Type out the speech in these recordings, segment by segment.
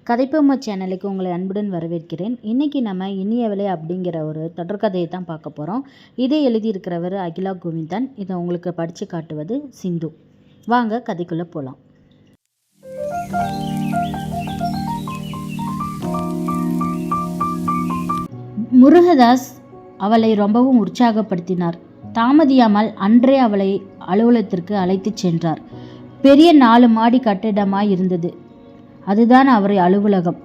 கதைப்பொம்மை சேனலுக்கு உங்களை அன்புடன் வரவேற்கிறேன். இன்றைக்கி நம்ம இனியவளே அப்படிங்கிற ஒரு தொடர்கதையை தான் பார்க்க போகிறோம். இதை எழுதியிருக்கிறவர் அகிலா கோவிந்தன். இதை உங்களுக்கு படித்து காட்டுவது சிந்து. வாங்க கதைக்குள்ளே போகலாம். முருகதாஸ் அவளை ரொம்பவும் உற்சாகப்படுத்தினார். தாமதியாமல் அன்றே அவளை அலுவலகத்திற்கு அழைத்து சென்றார். பெரிய 4 மாடி கட்டிடமாய் இருந்தது. அதுதான் அவரை அலுவலகம்.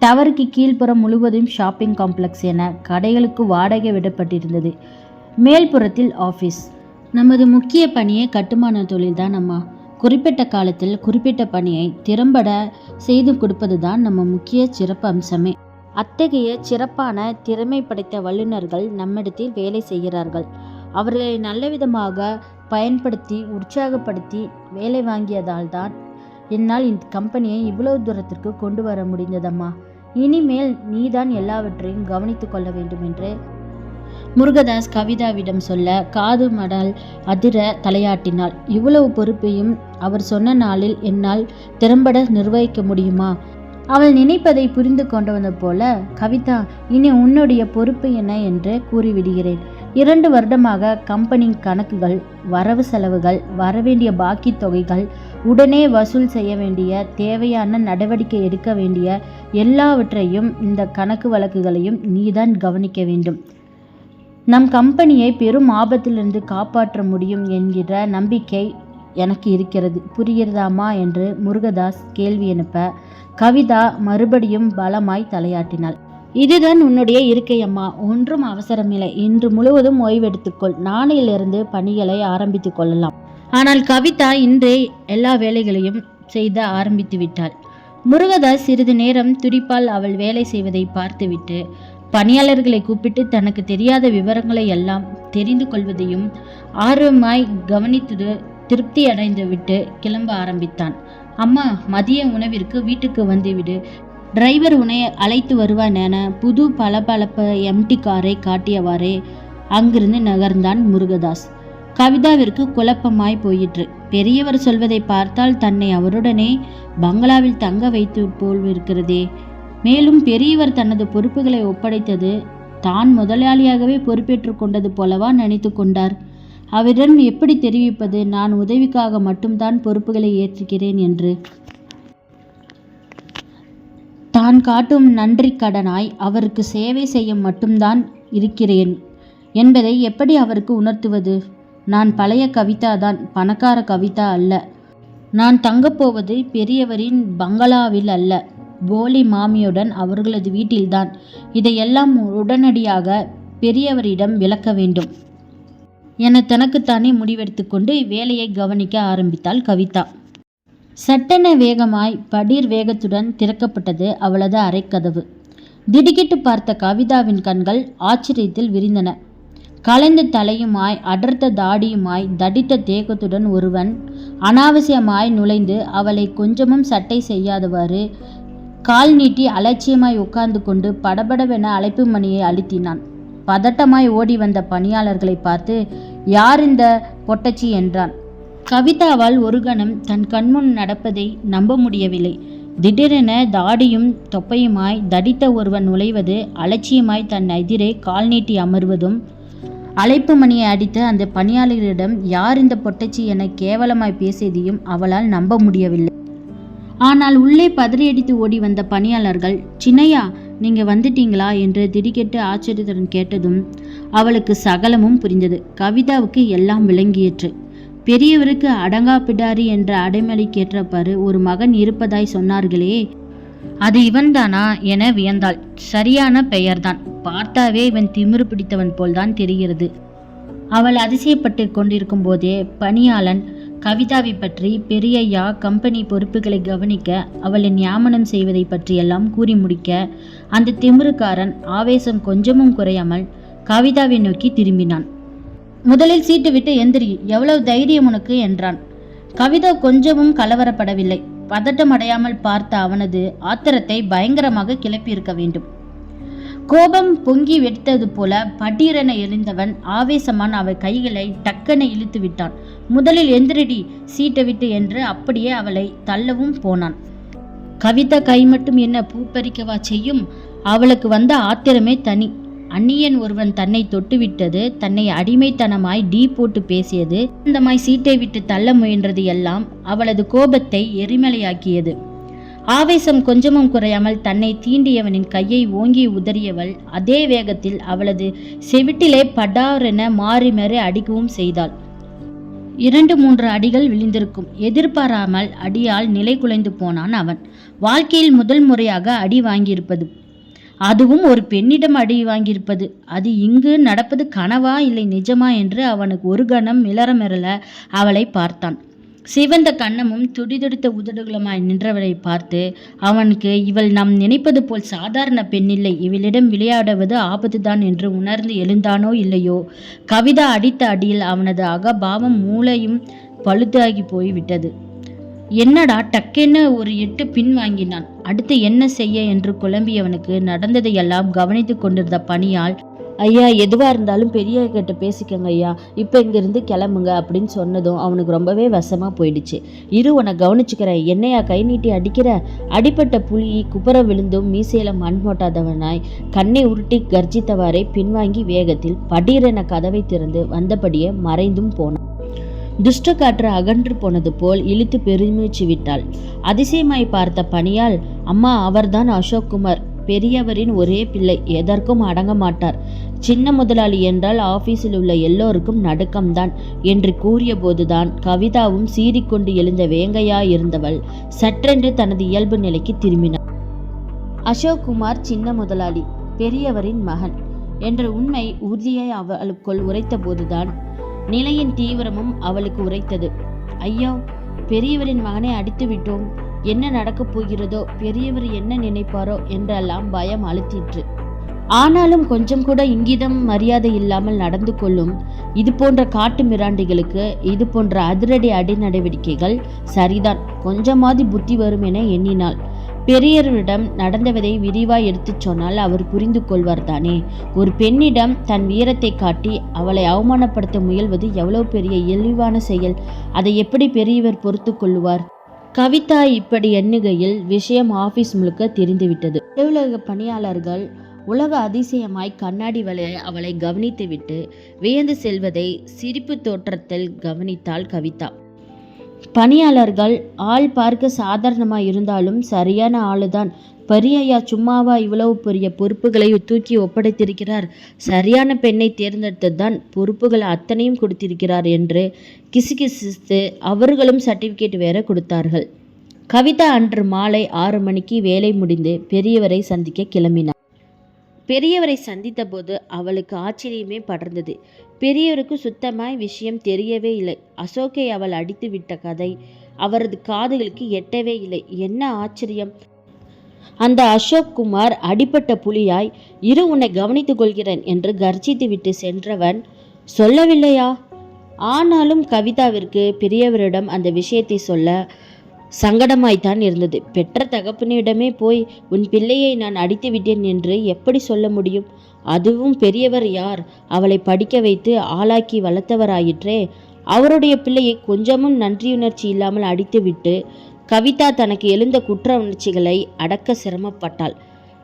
டவருக்கு கீழ்ப்புறம் முழுவதும் ஷாப்பிங் காம்ப்ளெக்ஸ் என கடைகளுக்கு வாடகை விடப்பட்டிருந்தது. மேல்புறத்தில் ஆஃபீஸ். நமது முக்கிய பணியே கட்டுமான தொழில் தான் அம்மா. குறிப்பிட்ட காலத்தில் குறிப்பிட்ட பணியை திறம்பட செய்து கொடுப்பது தான் நம்ம முக்கிய சிறப்பு அம்சமே. அத்தகைய சிறப்பான திறமை படைத்த வல்லுநர்கள் நம்மிடத்தில் வேலை செய்கிறார்கள். அவர்களை நல்லவிதமாக பயன்படுத்தி உற்சாகப்படுத்தி வேலை வாங்கியதால் தான் என்னால் இந்த கம்பெனியை இவ்வளவு தூரத்திற்கு கொண்டு வர முடிந்ததம்மா. இனிமேல் நீதான் எல்லாவற்றையும் கவனித்து கொள்ள வேண்டும் என்று முருகதாஸ் கவிதாவிடம் சொல்ல காது மடல் அதிர தலையாட்டினாள். இவ்வளவு பொறுப்பையும் அவர் சொன்ன நாளில் என்னால் திறம்பட நிர்வகிக்க முடியுமா? அவள் நினைப்பதை புரிந்து கொண்டவன போல, கவிதா, இனி உன்னுடைய பொறுப்பு என்ன என்று கூறிவிடுகிறேன். 2 வருடமாக கம்பெனி கணக்குகள், வரவு செலவுகள், வரவேண்டிய பாக்கி தொகைகள், உடனே வசூல் செய்ய வேண்டிய, தேவையான நடவடிக்கை எடுக்க வேண்டிய எல்லாவற்றையும், இந்த கணக்கு வழக்குகளையும் நீதான் கவனிக்க வேண்டும். நம் கம்பெனியை பெரும் ஆபத்திலிருந்து காப்பாற்ற முடியும் என்கிற நம்பிக்கை எனக்கு இருக்கிறது. புரிகிறதாமா என்று முருகதாஸ் கேள்வி எழுப்ப கவிதா மறுபடியும் பலமாய் தலையாட்டினாள். இதுதான் உன்னுடைய இருக்கை அம்மா. ஒன்றும் அவசரமில்லை. இன்று முழுவதும் ஓய்வெடுத்துக்கொள். நாளையிலிருந்து பணிகளை ஆரம்பித்து கொள்ளலாம். ஆனால் கவிதா இன்றே எல்லா வேலைகளையும் செய்த ஆரம்பித்து விட்டாள். முருகதாஸ் சிறிது நேரம் துடிப்பால் அவள் வேலை செய்வதை பார்த்துவிட்டு பணியாளர்களை கூப்பிட்டு தனக்கு தெரியாத விவரங்களை எல்லாம் தெரிந்து கொள்வதையும் ஆர்வமாய் கவனித்து திருப்தி அடைந்து விட்டு கிளம்ப ஆரம்பித்தான். அம்மா, மதிய உணவிற்கு வீட்டுக்கு வந்துவிடு. டிரைவர் உன்னை அழைத்து வருவான் என புது பளபளப்பு எம்டி காரை காட்டியவாறே அங்கிருந்து நகர்ந்தான் முருகதாஸ். கவிதாவிற்கு குழப்பமாய் போயிற்று. பெரியவர் சொல்வதை பார்த்தால் தன்னை அவருடனே பங்களாவில் தங்க வைத்து போல் இருக்கிறதே. மேலும் பெரியவர் தனது பொறுப்புகளை ஒப்படைத்தது தான் முதலாளியாகவே பொறுப்பேற்று கொண்டது போலவா நினைத்து கொண்டார். அவரிடம் எப்படி தெரிவிப்பது நான் உதவிக்காக மட்டும்தான் பொறுப்புகளை ஏற்றுகிறேன் என்று? தான் காட்டும் நன்றி கடனாய் அவருக்கு சேவை செய்ய மட்டும்தான் இருக்கிறேன் என்பதை எப்படி அவருக்கு உணர்த்துவது? நான் பழைய கவிதா தான், பணக்கார கவிதா அல்ல. நான் தங்கப்போவது பெரியவரின் பங்களாவில் அல்ல, போலி மாமியுடன் அவர்களது வீட்டில்தான். இதையெல்லாம் உடனடியாக பெரியவரிடம் விளக்க வேண்டும் என தனக்குத்தானே முடிவெடுத்து கொண்டு வேலையை கவனிக்க ஆரம்பித்தாள் கவிதா. சட்டென வேகமாய் படீர் வேகத்துடன் திறக்கப்பட்டது அவளது அறைக்கதவு. திடுக்கிட்டு பார்த்த கவிதாவின் கண்கள் ஆச்சரியத்தில் விரிந்தன. கலைந்த தலையுமாய் அடர்த்த தாடியுமாய் தடித்த தேகத்துடன் ஒருவன் அனாவசியமாய் நுழைந்து அவளை கொஞ்சமும் சட்டை செய்யாதவாறு கால் நீட்டி அலட்சியமாய் உட்கார்ந்து கொண்டு படபடவென அழைப்பு மணியை அழுத்தினான். பதட்டமாய் ஓடி வந்த பணியாளர்களை பார்த்து, யார் இந்த பொட்டச்சி என்றான். கவிதாவால் ஒரு கணம் தன் கண்முன் நடப்பதை நம்ப முடியவில்லை. திடீரென தாடியும் தொப்பையுமாய் தடித்த ஒருவன் நுழைவது, அலட்சியமாய் தன் எதிரே கால் நீட்டி அமர்வதும், அழைப்பு மணியை அடித்து அந்த பணியாளர்களிடம் யார் இந்த பொட்டச்சி என கேவலமாய் பேசியதையும் அவளால் நம்ப முடியவில்லை. ஆனால் உள்ளே பதறியடித்து ஓடி வந்த பணியாளர்கள், சின்னையா, நீங்க வந்துட்டீங்களா என்று திடுக்கிட்டு ஆச்சரியத்துடன் கேட்டதும் அவளுக்கு சகலமும் புரிந்தது. கவிதாவுக்கு எல்லாம் விளங்கியற்று. பெரியவருக்கு அடங்கா பிடாரி என்ற அடைமொழி கேட்டப்பாரு ஒரு மகன் இருப்பதாய் சொன்னார்களே, அது இவன்தானா என வியந்தாள். சரியான பெயர்தான். பார்த்தாவே இவன் திமிரு பிடித்தவன் போல்தான் தெரிகிறது. அவள் அதிசயப்பட்டு கொண்டிருக்கும் போதே பணியாளன் கவிதாவை பற்றி பெரியய்யா கம்பெனி பொறுப்புகளை கவனிக்க அவளை நியமனம் செய்வதை பற்றியெல்லாம் கூறி முடிக்க அந்த திமிருக்காரன் ஆவேசம் கொஞ்சமும் குறையாமல் கவிதாவை நோக்கி திரும்பினான். முதலில் சீட்டு விட்டு எந்திரி, எவ்வளவு தைரியம் உனக்கு என்றான். கவிதா கொஞ்சமும் கலவரப்படவில்லை. பதட்டம் அடையாமல் பார்த்த அவனது ஆத்திரத்தை பயங்கரமாக கிளப்பியிருக்க வேண்டும். கோபம் பொங்கி வெடித்தது போல படீரென எழுந்தவன் ஆவேசமான அவள் கைகளை டக்கென இழுத்து விட்டான். முதலில் எந்திரடி, சீட்டை விட்டு என்று அப்படியே அவளை தள்ளவும் போனான். கவிதா கை மட்டும் என்ன பூ பறிக்கவா செய்யும்? அவளுக்கு வந்த ஆத்திரமே தனி. அந்நியன் ஒருவன் தன்னை தொட்டுவிட்டது, தன்னை அடிமைத்தனமாய் டீ போட்டு பேசியது, அந்தமாய் சீட்டை விட்டு தள்ள முயன்றது எல்லாம் அவளது கோபத்தை எரிமலையாக்கியது. ஆவேசம் கொஞ்சமும் குறையாமல் தன்னை தீண்டியவனின் கையை ஓங்கி உதறியவள் அதே வேகத்தில் அவளது செவிட்டிலே படாரென மாறி மாறி அடிக்கவும் செய்தாள். 2-3 அடிகள் விழுந்திருக்கும். எதிர்பாராமல் அடியால் நிலை குலைந்து போனான் அவன். வாழ்க்கையில் முதல் முறையாக அடி வாங்கியிருப்பது, அதுவும் ஒரு பெண்ணிடம் அடி வாங்கியிருப்பது. அது இங்கு நடப்பது கனவா இல்லை நிஜமா என்று அவனுக்கு ஒரு கணம் மிளற அவளை பார்த்தான். சிவந்த கன்னமும் துடிதுடித்த உதடுகளுமாய் நின்றவளை பார்த்து அவனுக்கு இவள் நாம் நினைப்பது போல் சாதாரண பெண்ணில்லை, இவளிடம் விளையாடுவது ஆபத்துதான் என்று உணர்ந்து எழுந்தானோ இல்லையோ, கவிதா அடித்த அடியில் அவனது அகபாவம் மூளையும் பழுதாகி போய்விட்டது. என்னடா டக்கென்னு ஒரு 8 பின் வாங்கினான். அடுத்து என்ன செய்ய என்று குழம்பியவனுக்கு நடந்ததையெல்லாம் கவனித்து கொண்டிருந்த பணியால், ஐயா எதுவாக இருந்தாலும் பெரிய கிட்ட பேசிக்கங்க ஐயா, இப்போ இங்கேருந்து கிளம்புங்க அப்படின்னு சொன்னதும் அவனுக்கு ரொம்பவே வசமாக போயிடுச்சு. உன்னை கவனிச்சுக்கிறேன், என்னையா கை நீட்டி அடிக்கிற? அடிப்பட்ட புலி குப்புற விழுந்தும் மீசையில மண் போட்டாதவனாய் கண்ணை உருட்டி கர்ஜித்தவாறே பின்வாங்கி வேகத்தில் படீரென கதவை திறந்து வந்தபடியே மறைந்தும் போனான். துஷ்ட காற்று அகன்று போனது போல் இழுத்து பெருமூச்சு விட்டாள். அதிசயமாய் பார்த்த பணியால், அம்மா அவர்தான் அசோக் குமார், பெரியவரின் ஒரே பிள்ளை, எதற்கும் அடங்க மாட்டார். சின்ன முதலாளி என்றால் ஆபீஸில் உள்ள எல்லோருக்கும் நடுக்கம்தான் என்று கூறிய போதுதான் கவிதாவும் சீறிக்கொண்டு எழுந்த வேங்கையாயிருந்தவள் சற்றென்று தனது இயல்பு நிலைக்கு திரும்பினாள். அசோக் குமார் சின்ன முதலாளி, பெரியவரின் மகன் என்ற உண்மை உறுதியை அவளுக்குள் உரைத்த போதுதான் நிலையின் தீவிரமும் அவளுக்கு உரைத்தது. ஐயோ, பெரியவரின் மகனை அடித்து விட்டோம், என்ன நடக்கப் போகிறதோ, பெரியவர் என்ன நினைப்பாரோ என்றெல்லாம் பயம் அழுத்திற்று. ஆனாலும் கொஞ்சம் கூட இங்கிதம் மரியாதை இல்லாமல் நடந்து கொள்ளும் இது போன்ற காட்டு மிராண்டிகளுக்கு இது போன்ற அதிரடி அடி நடவடிக்கைகள் சரிதான், கொஞ்சமாதி புத்தி வரும் என எண்ணினாள். பெரியவரிடம் நடந்தவதை விரிவாய் எடுத்துச் சொன்னால் அவர் புரிந்து கொள்வார் தானே. ஒரு பெண்ணிடம் தன் வீரத்தை காட்டி அவளை அவமானப்படுத்த முயல்வது எவ்வளவு பெரிய இழிவான செயல், அதை எப்படி பெரியவர் பொறுத்து கொள்ளுவார்? கவிதா இப்படி எண்ணுகையில் விஷயம் ஆபீஸ் முழுக்க தெரிந்துவிட்டது. அலுவலக பணியாளர்கள் உலக அதிசயமாய் கண்ணாடி வழியை அவளை கவனித்துவிட்டு வியந்து செல்வதை சிரிப்பு தோற்றத்தில் கவனித்தாள் கவிதா. பணியாளர்கள் ஆள் பார்க்க சாதாரணமாக இருந்தாலும் சரியான ஆளுதான். பெரியய்யா சும்மாவா இவ்வளவு பெரிய பொறுப்புகளை தூக்கி ஒப்படைத்திருக்கிறார், சரியான பெண்ணை தேர்ந்தெடுத்துதான் பொறுப்புகள் அத்தனையும் கொடுத்திருக்கிறார் என்று கிசுகிசுத்து அவர்களும் சர்டிஃபிகேட் வேற கொடுத்தார்கள். கவிதா அன்று மாலை 6 மணிக்கு வேலை முடிந்து பெரியவரை சந்திக்க கிளம்பினார். பெரியவரை சந்தித்த போது அவளுக்கு ஆச்சரியமே படர்ந்தது. பெரியவருக்கு சுத்தமாய் விஷயம் தெரியவே இல்லை. அசோக்கை அவள் அடித்து விட்ட கதை அவரது காதுகளுக்கு எட்டவே இல்லை. என்ன ஆச்சரியம்! அந்த அசோக் குமார் அடிப்பட்ட புலியாய் உன்னை கவனித்துக் கொள்கிறேன் என்று கர்ஜித்து விட்டு சென்றவன் சொல்லவில்லையா? ஆனாலும் கவிதாவிற்கு பெரியவரிடம் அந்த விஷயத்தை சொல்ல சங்கடமாய்த்தான் இருந்தது. பெற்ற தகப்பனிடமே போய் உன் பிள்ளையை நான் அடித்து விட்டேன் என்று எப்படி சொல்ல முடியும்? அதுவும் பெரியவர் யார்? அவளை படிக்க வைத்து ஆளாக்கி வளர்த்தவராயிற்றே. அவருடைய பிள்ளையை கொஞ்சமும் நன்றியுணர்ச்சி இல்லாமல் அடித்துவிட்டு கவிதா தனக்கு எழுந்த குற்ற உணர்ச்சிகளை அடக்க சிரமப்பட்டாள்.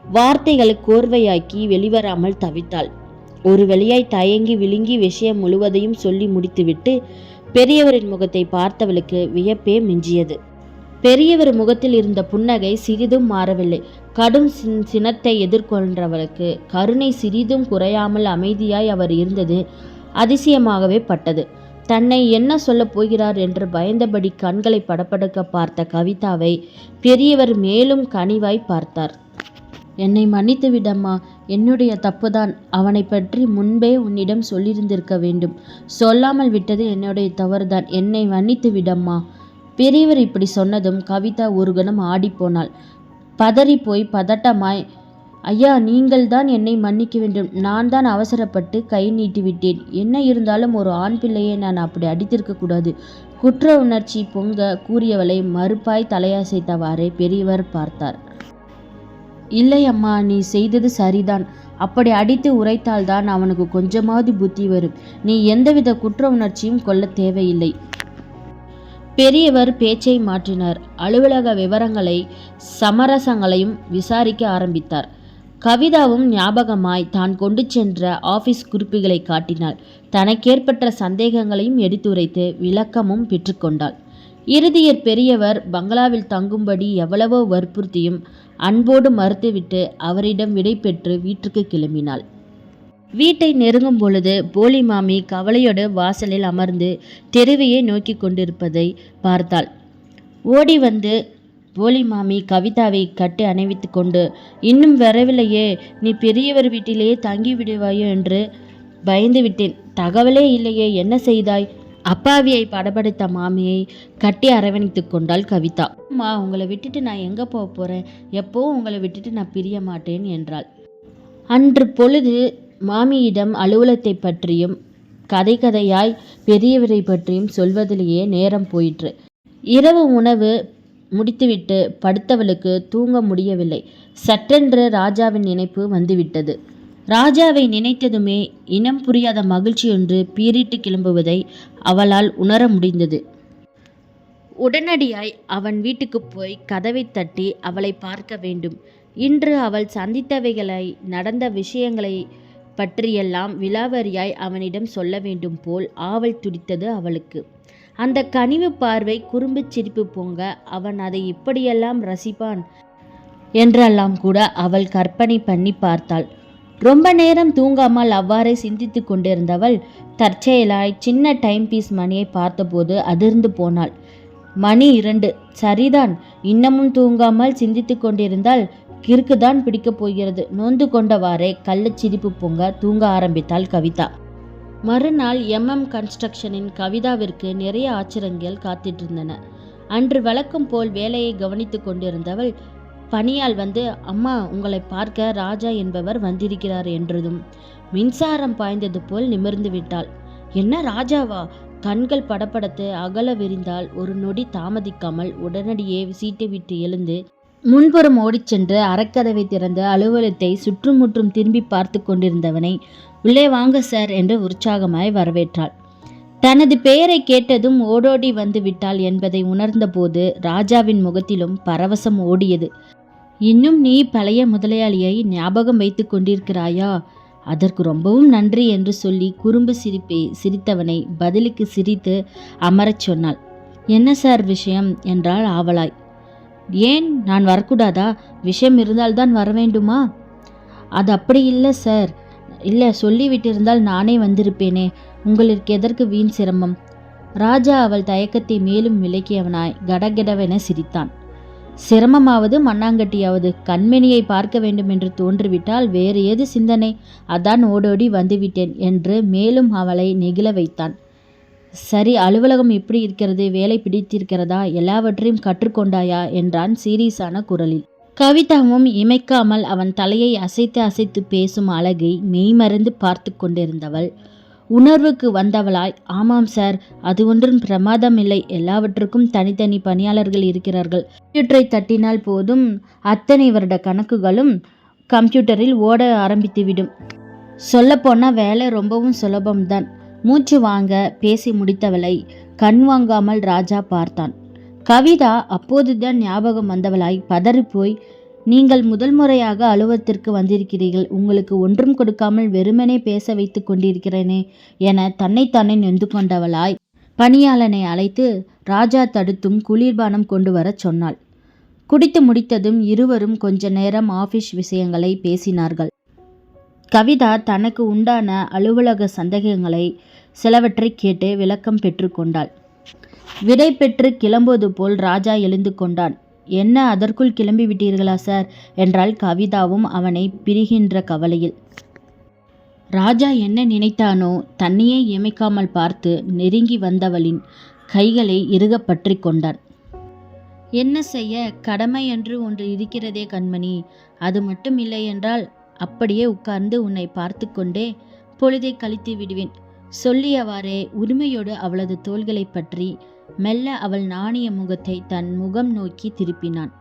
வார்த்தைகளை கோர்வையாக்கி வெளிவராமல் தவித்தாள். ஒரு வழியாய் தயங்கி விழுங்கி விஷயம் முழுவதையும் சொல்லி முடித்துவிட்டு பெரியவரின் முகத்தை பார்த்தவளுக்கு வியப்பே மிஞ்சியது. பெரியவர் முகத்தில் இருந்த புன்னகை சிறிதும் மாறவில்லை. கடும் சினத்தை எதிர்கொண்டவளுக்கு கருணை சிறிதும் குறையாமல் அமைதியாய் அவர் இருந்தது அதிசயமாகவே பட்டது. தன்னை என்ன சொல்லப் போகிறார் என்று பயந்தபடி கண்களை படபடக்க பார்த்த கவிதாவை பெரியவர் மேலும் கனிவாய் பார்த்தார். என்னை மன்னித்து விடம்மா, என்னுடைய தப்புதான். அவனை பற்றி முன்பே உன்னிடம் சொல்லியிருந்திருக்க வேண்டும். சொல்லாமல் விட்டது என்னுடைய தவறுதான். என்னை மன்னித்து விடம்மா. பெரியவர் இப்படி சொன்னதும் கவிதா ஒரு கணம் ஆடிப்போனாள். பதறி போய் பதட்டமாய், ஐயா, நீங்கள் தான் என்னை மன்னிக்க வேண்டும். நான் தான் அவசரப்பட்டு கை நீட்டிவிட்டேன். என்ன இருந்தாலும் ஒரு ஆண் பிள்ளையை நான் அப்படி அடித்திருக்க கூடாது. குற்ற உணர்ச்சி பொங்க கூறியவளை மறுப்பாய் தலையசைத்தவாறே பெரியவர் பார்த்தார். இல்லை அம்மா, நீ செய்தது சரிதான். அப்படி அடித்து உரைத்தால்தான் அவனுக்கு கொஞ்சமாவது புத்தி வரும். நீ எந்தவித குற்ற உணர்ச்சியும் கொள்ள தேவையில்லை. பெரியவர் பேச்சை மாற்றினார். அலுவலக விவரங்களை சமரசங்களையும் விசாரிக்க ஆரம்பித்தார். கவிதாவும் ஞாபகமாய் தான் கொண்டு சென்ற ஆபீஸ் குறிப்புகளை காட்டினாள். தனக்கேற்பட்ட சந்தேகங்களையும் எடுத்துரைத்து விளக்கமும் பெற்றுக்கொண்டாள். இறுதியில் பெரியவர் பங்களாவில் தங்கும்படி எவ்வளவோ வற்புறுத்தியும் அன்போடு மறுத்துவிட்டு அவரிடம் விடை பெற்று வீட்டுக்கு கிளம்பினாள். வீட்டை நெருங்கும் பொழுது போலி மாமி கவலையோடு வாசலில் அமர்ந்து தெருவையே நோக்கி கொண்டிருப்பதை பார்த்தாள். ஓடி வந்து போலி மாமி கவிதாவை கட்டி அணைவித்து கொண்டு, இன்னும் வரவில்லையே, நீ பெரியவர் வீட்டிலேயே தங்கி விடுவாயோ என்று பயந்து விட்டேன். தகவலே இல்லையே, என்ன செய்தாய்? அப்பாவியை படபடுத்த மாமியை கட்டி அரவணைத்து கொண்டாள் கவிதா. அம்மா, உங்களை விட்டுட்டு நான் எங்கே போக போகிறேன்? எப்போவும் உங்களை விட்டுட்டு நான் பிரிய மாட்டேன் என்றாள். அன்று பொழுது மாமியிடம் அலுவலகத்தை பற்றியும் கதை கதையாய் பெரியவரை பற்றியும் சொல்வதிலேயே நேரம் போயிற்று. இரவு உணவு முடித்துவிட்டு படுத்தவளுக்கு தூங்க முடியவில்லை. சட்டென்று ராஜாவின் நினைப்பு வந்துவிட்டது. ராஜாவை நினைத்ததுமே இனம் புரியாத மகிழ்ச்சி ஒன்று பீறிட்டு கிளம்புவதை அவளால் உணர முடிந்தது. உடனடியாய் அவன் வீட்டுக்கு போய் கதவை தட்டி அவளை பார்க்க வேண்டும். இன்று அவள் சந்தித்தவைகளை, நடந்த விஷயங்களை பற்றியெல்லாம் விலாவரியாய் அவனிடம் சொல்ல வேண்டும் போல் ஆவல் துடித்தது அவளுக்கு. அந்த கனிவு பார்வை, குறும்பு சிரிப்பு பொங்க அவன் அதை இப்படியெல்லாம் ரசிப்பான் என்றெல்லாம் கூட அவள் கற்பனை பண்ணி பார்த்தாள். ரொம்ப நேரம் தூங்காமல் அவ்வாறே சிந்தித்து கொண்டிருந்தவள் தற்செயலாய் சின்ன டைம் பீஸ் மணியை பார்த்தபோது அதிர்ந்து போனாள். மணி 2. சரிதான். இன்னமும் தூங்காமல் சிந்தித்து கொண்டிருந்தால் கிறுக்குதான் பிடிக்கப் போகிறது. நொந்து கொண்டவாறே கள்ளச்சிரிப்பு பொங்க தூங்க ஆரம்பித்தாள் கவிதா. மறுநாள் கன்ஸ்ட்ரக்ஷனின் கவிதாவிற்கு நிறைய ஆச்சரியங்கள் காத்திட்டிருந்தன. அன்று வழக்கம் போல் வேலையை கவனித்து கொண்டிருந்தவள் பணியால் வந்து, அம்மா, உங்களை பார்க்க ராஜா என்பவர் வந்திருக்கிறார் என்றதும் மின்சாரம் பாய்ந்தது போல் நிமிர்ந்து விட்டாள். என்ன, ராஜாவா? கண்கள் படபடத்து அகல விரிந்தால் ஒரு நொடி தாமதிக்காமல் உடனடியே சீட்டை விட்டு எழுந்து முன்புறம் ஓடிச் சென்று அறக்கதவை திறந்து அலுவலகத்தை சுற்றுமுற்றும் திரும்பி பார்த்து கொண்டிருந்தவனை உள்ளே வாங்க சார் என்று உற்சாகமாய் வரவேற்றாள். தனது பெயரை கேட்டதும் ஓடோடி வந்து விட்டாள் என்பதை உணர்ந்தபோது ராஜாவின் முகத்திலும் பரவசம் ஓடியது. இன்னும் நீ பழைய முதலாளியை ஞாபகம் வைத்து கொண்டிருக்கிறாயா? அதற்கு ரொம்பவும் நன்றி என்று சொல்லி குறும்பு சிரிப்பை சிரித்தவனை பதிலுக்கு சிரித்து அமரச் சொன்னாள். என்ன சார் விஷயம் என்றாள் ஆவலாய். ஏன், நான் வரக்கூடாதா? விஷயம் இருந்தால்தான் வர வேண்டுமா? அது அப்படி இல்லை சார். இல்லை, சொல்லிவிட்டிருந்தால் நானே வந்திருப்பேனே. உங்களுக்கு எதற்கு வீண் சிரமம்? ராஜா அவள் தயக்கத்தை மேலும் விலக்கியவனாய் கடகடவென சிரித்தான். சிரமமாவது மண்ணாங்கட்டியாவது, கண்மணியை பார்க்க வேண்டும் என்று தோன்றிவிட்டால் வேறு ஏது சிந்தனை? அதான் ஓடோடி வந்துவிட்டேன் என்று மேலும் அவளை நெகிழ வைத்தான். சரி, அலுவலகம் எப்படி இருக்கிறது? வேலை பிடித்திருக்கிறதா? எல்லாவற்றையும் கற்றுக்கொண்டாயா என்றான் சீரியஸான குரலில். கவிதாவும் இமைக்காமல் அவன் தலையை அசைத்து அசைத்து பேசும் அழகை மெய்மறந்து பார்த்து கொண்டிருந்தவள் உணர்வுக்கு வந்தவளாய், ஆமாம் சார், அது ஒன்றும் பிரமாதம் இல்லை. எல்லாவற்றுக்கும் தனித்தனி பணியாளர்கள் இருக்கிறார்கள். கம்ப்யூட்டரை தட்டினால் போதும், அத்தனை வருட கணக்குகளும் கம்ப்யூட்டரில் ஓட ஆரம்பித்துவிடும். சொல்லப்போனால் வேலை ரொம்பவும் சுலபம்தான். மூச்சு வாங்க பேசி முடித்தவளை கண் வாங்காமல் ராஜா பார்த்தான். கவிதா அப்போதுதான் ஞாபகம் வந்தவளாய் பதறிப்போய், நீங்கள் முதல் முறையாக அலுவலகத்திற்கு வந்திருக்கிறீர்கள். உங்களுக்கு ஒன்றும் கொடுக்காமல் வெறுமனே பேச வைத்து கொண்டிருக்கிறேனே என தன்னைத்தானே நொந்து கொண்டவளாய் பணியாளனை அழைத்து ராஜா தடுத்தும் குளிர்பானம் கொண்டு வரச் சொன்னாள். குடித்து முடித்ததும் இருவரும் கொஞ்ச நேரம் ஆபீஸ் விஷயங்களை பேசினார்கள். கவிதா தனக்கு உண்டான அலுவலக சந்தேகங்களை சிலவற்றை கேட்டு விளக்கம் பெற்று கொண்டாள். விடை பெற்று கிளம்புவது போல் ராஜா எழுந்து கொண்டான். என்ன, அதற்குள் கிளம்பி விட்டீர்களா சார் என்றாள் கவிதாவும் அவனை பிரிகின்ற கவலையில். ராஜா என்ன நினைத்தானோ, தன்னையே இமைக்காமல் பார்த்து நெருங்கி வந்தவளின் கைகளை இறுக பற்றி கொண்டான். என்ன செய்ய, கடமை என்று ஒன்று இருக்கிறதே கண்மணி. அது மட்டும் இல்லை என்றால் அப்படியே உட்கார்ந்து உன்னை பார்த்து கொண்டே பொழுதை கழித்து விடுவேன். சொல்லியவாறே உரிமையோடு அவளது தோள்களை பற்றி மெல்ல அவள் நாணிய முகத்தை தன் முகம் நோக்கி திருப்பினான்.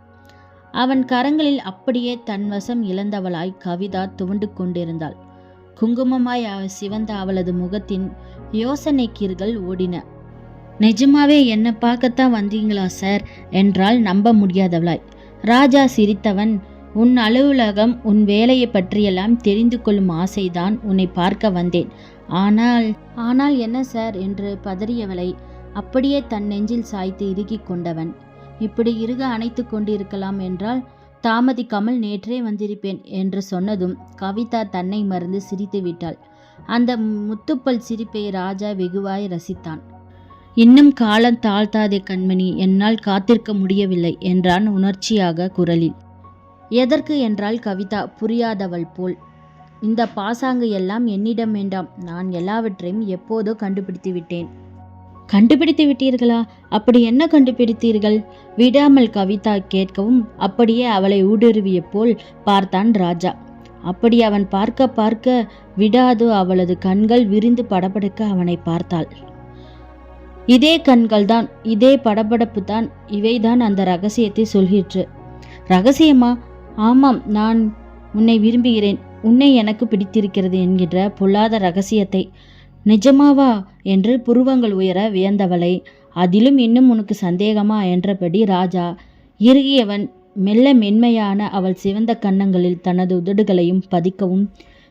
அவன் கரங்களில் அப்படியே தன் வசம் இழந்தவளாய் கவிதா துவண்டு கொண்டிருந்தாள். குங்குமமாய் சிவந்த அவளது முகத்தின் யோசனை கீர்கள் ஓடின. நிஜமாவே என்னை பார்க்கத்தான் வந்தீங்களா சார் என்றால் நம்ப முடியாதவளாய். ராஜா சிரித்தவன், உன் அலுவலகம் உன் வேலையை பற்றியெல்லாம் தெரிந்து கொள்ளும் ஆசைதான் உன்னை பார்க்க வந்தேன். ஆனால் என்ன சார் என்று பதறியவளை அப்படியே தன் நெஞ்சில் சாய்த்து இறுக்கிக் கொண்டவன், இப்படி இறுக அணைத்து கொண்டிருக்கலாம் என்றால் தாமதிக்காமல் நேற்றே வந்திருப்பேன் என்று சொன்னதும் கவிதா தன்னை மறந்து சிரித்து விட்டாள். அந்த முத்துப்பல் சிரிப்பை ராஜா வெகுவாய் ரசித்தான். இன்னும் காலம் தாழ்த்தாதே கண்மணி, என்னால் காத்திருக்க முடியவில்லை என்றான் உணர்ச்சியாக குரலில். எதற்கு என்றாள் கவிதா புரியாதவள் போல். இந்த பாசாங்கு எல்லாம் என்னிடம் வேண்டாம், நான் எல்லாவற்றையும் எப்போதோ கண்டுபிடித்து விட்டேன். கண்டுபிடித்து விட்டீர்களா? அப்படி என்ன கண்டுபிடித்தீர்கள்? விடாமல் கவிதா கேட்கவும் அப்படியே அவளை ஊடுருவிய போல் பார்த்தான் ராஜா. அப்படி அவன் பார்க்க பார்க்க விடாது அவளது கண்கள் விரிந்து படபடக்க அவனை பார்த்தாள். இதே கண்கள்தான், இதே படபடப்பு தான், இவைதான் அந்த ரகசியத்தை சொல்கிற்று. ரகசியமா? ஆமாம், நான் உன்னை விரும்புகிறேன், உன்னை எனக்கு பிடித்திருக்கிறது என்கின்ற பொல்லாத ரகசியத்தை. நிஜமாவா என்று புருவங்கள் உயர வியந்தவளை, அதிலும் இன்னும் உனக்கு சந்தேகமா என்றபடி ராஜா இறுகியவன் மெல்ல மென்மையான அவள் சிவந்த கன்னங்களில் தனது உதடுகளையும் பதிக்கவும்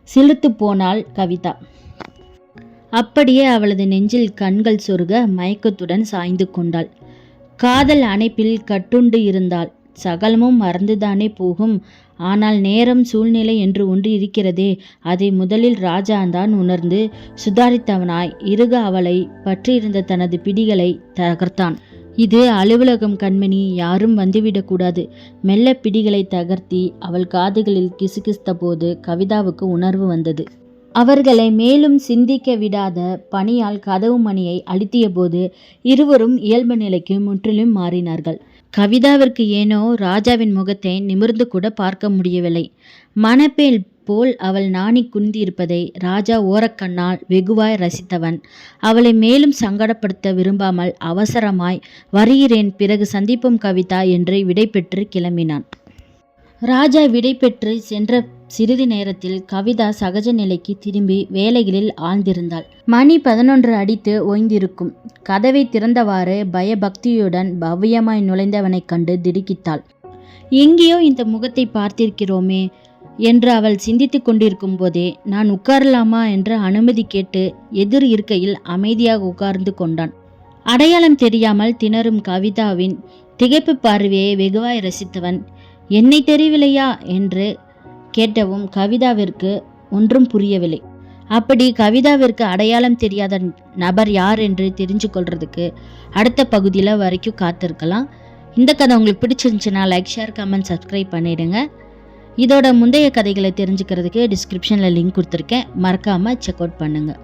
சிலிர்த்து போனாள் கவிதா. அப்படியே அவளது நெஞ்சில் கண்கள் சொருக மயக்கத்துடன் சாய்ந்து கொண்டாள். காதல் அணைப்பில் கட்டுண்டு இருந்தாள். சகலமும் மறந்துதானே போகும். ஆனால் நேரம் சூழ்நிலை என்று ஒன்று இருக்கிறதே, அதை முதலில் ராஜாதான் உணர்ந்து சுதாரித்தவனாய் இறுக அவளை பற்றியிருந்த தனது பிடிகளை தகர்த்தான். இது அலுவலகம் கண்மணி, யாரும் வந்துவிடக்கூடாது. மெல்ல பிடிகளை தகர்த்தி அவள் காதுகளில் கிசுகிசுத்த போது கவிதாவுக்கு உணர்வு வந்தது. அவர்களை மேலும் சிந்திக்க விடாத பணியால் கதவு மணியை அழுத்திய போது இருவரும் இயல்பு நிலைக்கு முற்றிலும் மாறினார்கள். கவிதாவிற்கு ஏனோ ராஜாவின் முகத்தை நிமிர்ந்து கூட பார்க்க முடியவில்லை. மணப்பேல் போல் அவள் நாணி குந்திருப்பதை ராஜா ஓரக்கண்ணால் வெகுவாய் ரசித்தவன் அவளை மேலும் சங்கடப்படுத்த விரும்பாமல் அவசரமாய் வருகிறேன், பிறகு சந்திப்போம் கவிதா என்று விடை பெற்று கிளம்பினான். ராஜா விடை பெற்று சென்ற சிறிது நேரத்தில் கவிதா சகஜ நிலைக்கு திரும்பி வேலைகளில் ஆழ்ந்திருந்தாள். மணி 11 அடித்து ஓய்ந்திருக்கும். கதவை திறந்தவாறு பயபக்தியுடன் பவ்யமாய் நுழைந்தவனை கண்டு திடுக்கிட்டாள். எங்கேயோ இந்த முகத்தை பார்த்திருக்கிறோமே என்று அவள் சிந்தித்து கொண்டிருக்கும் போதே, நான் உட்காரலாமா என்று அனுமதி கேட்டு எதிர் இருக்கையில் அமைதியாக உட்கார்ந்து கொண்டான். அடையாளம் தெரியாமல் திணறும் கவிதாவின் திகைப்பு பார்வையை வெகுவாய் ரசித்தவன், என்னை தெரியவில்லையா என்று கேட்டவும் கவிதாவிற்கு ஒன்றும் புரியவில்லை. அப்படி கவிதாவிற்கு அடையாளம் தெரியாத நபர் யார் என்று தெரிஞ்சு கொள்றதுக்கு அடுத்த பகுதியில் வரைக்கும் காத்திருக்கலாம். இந்த கதை உங்களுக்கு பிடிச்சிருந்துச்சுன்னா லைக், ஷேர், கமெண்ட், சப்ஸ்கிரைப் பண்ணிடுங்க. இதோட முந்தைய கதைகளை தெரிஞ்சுக்கிறதுக்கு டிஸ்கிரிப்ஷனில் லிங்க் கொடுத்துருக்கேன், மறக்காமல் செக் அவுட் பண்ணுங்கள்.